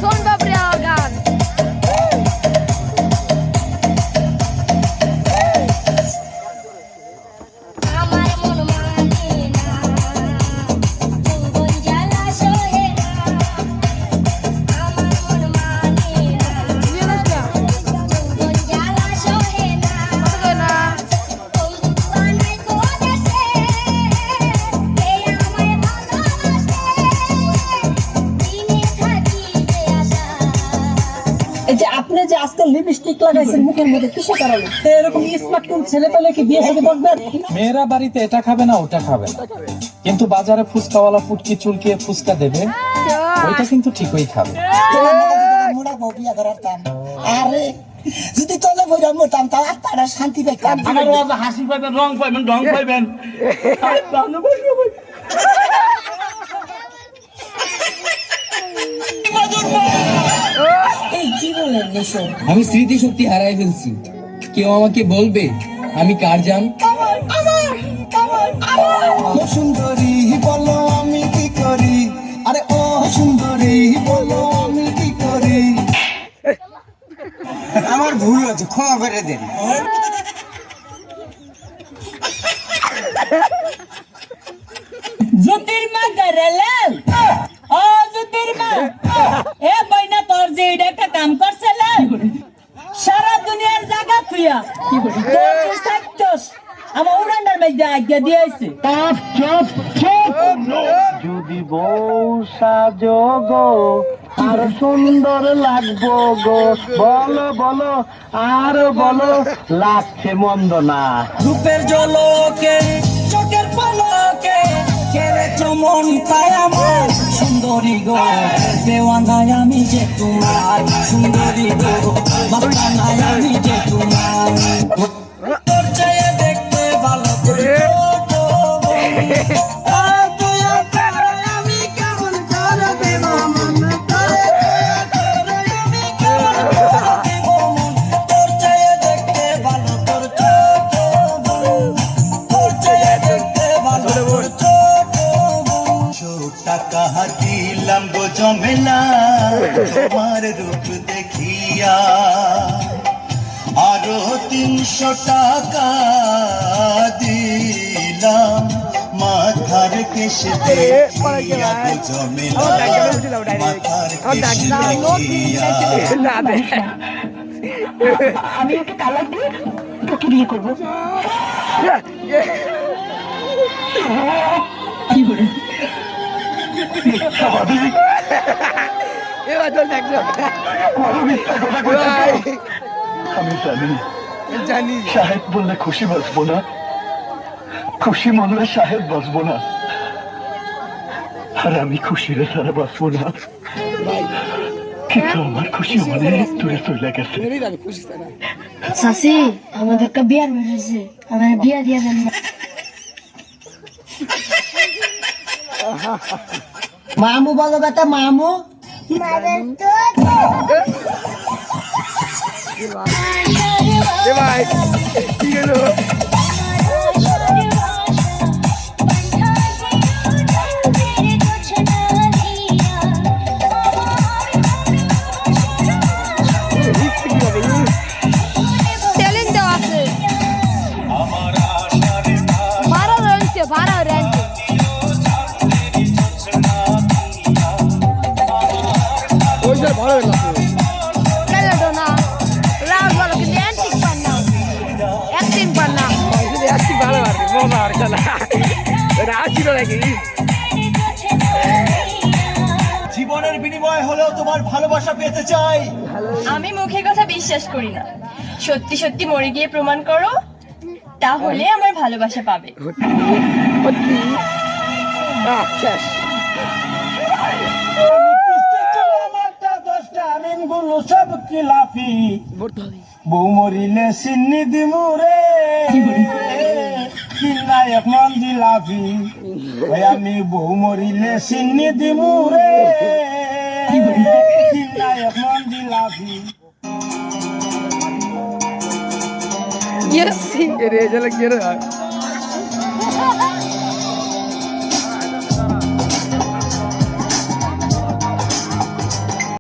শোন বাপরে গান আপনি যে আজকে লিপস্টিক লাগাইছেন মুখের মধ্যে কিসে কারণে এরকম স্মার্ট কোন ছেলে পেলে কি বিয়ে সাথে বলবেন? মেয়েরা বাড়িতে এটা খাবে না ওটা খাবে না, কিন্তু বাজারে ফুচকাওয়ালা ফুটকি চুলকিয়ে ফুচকা দেবে, ওইটা কিন্তু ঠিকই খাবে। আরে যদি তলে বইরা মরতাম তা তারা শান্তি পাইতাম। আমার বাবা হাসি পাইবেন, রং পাইবেন, ঢং পাইবেন। আমি স্মৃতিশক্তি হারাই ফেলছি, কেউ আমাকে বলবে আমি কার জান? সুন্দরী বলো আমি কি করি, আরে ও সুন্দরী বলো আমি কি করি। আমার ভুল হচ্ছে, ক্ষমা করে দেন। জ্যোতির্মা গেরালাল ও জ্যোতির্মা এ বইনা তোর যে এটা একটা কাম করছিল সারা দুনিয়ার জায়গা তুইয়া তোর যে সাইটস আমার উড়ান্ডার মধ্যে আজ্ঞা দিয়েছে। যদি বউ সাজো গো আর সুন্দর লাগবো গো, বলো বলো আর বলো, লাগছে মন্দ না। রূপের জলকে চোখের পলকে কেড়েছ মন তাই আমার সুন্দরী গো, দেওয়ানায় আমি যে তোমার সুন্দরী গো, বাবানায় আমি যে তোমার। তোর চেয়ে দেখতে ভালো করে আমি কেমন করে দেব মন করে, তোর চেয়ে দেখতে ভালো তোর ছোট বোন, তোর চেয়ে দেখতে ভালো তোর ছোট বোন। টাকা দিলাম গো জমেলা তোমার রূপ দেখিয়া, আরো 300 টাকা দিলাম মাথার কেশ দেখিয়া গো জমেলা, মাথার কেশ দেখিয়া। আমি ওকে তালাক দিয়ে তোকে বিয়ে করবো। আমি জানি সাহেব বললে খুশি বাঁচবো না, খুশি মনলে সাহেব বাঁচবো না, আর আমি খুশি রে তারা বাঁচবো না, কিন্তু আমার খুশি অনেক দূরে চলে গেছে। চাচি আমাদের একটা বিয়ার বেড়েছে, আমার বিয়া দিয়ে দেন না। মামু বলো বেটা মামু। ভাই কি গেল চ্যালেঞ্জ দেওয়া আছে, ভাড়া রয়েছে, ভাড়া রয়েছে। ওইটা ভালো লাগছে Belladonna, Raul বলো কিন্তু অ্যান্টিক পান না, অ্যাক্টিং পান না। আসছি ভালো আর মজা আর খেলা এটা আসছিল নাকি জীবনের বিনিময় হলেও তোমার ভালোবাসা পেতে চাই। আমি মুখের কথা বিশ্বাস করি না, সত্যি সত্যি মরে গিয়ে প্রমাণ করো, তাহলে আমার ভালোবাসা পাবে। শেষ সব কিলাফি বউ মরিলে সিন্নি দিমুরে কিনায়ক মন জিলাফি, আমি বউ মরিলে সিন্নি দিমুরে কিনায়ক মন জিলাফি। Yes, it is.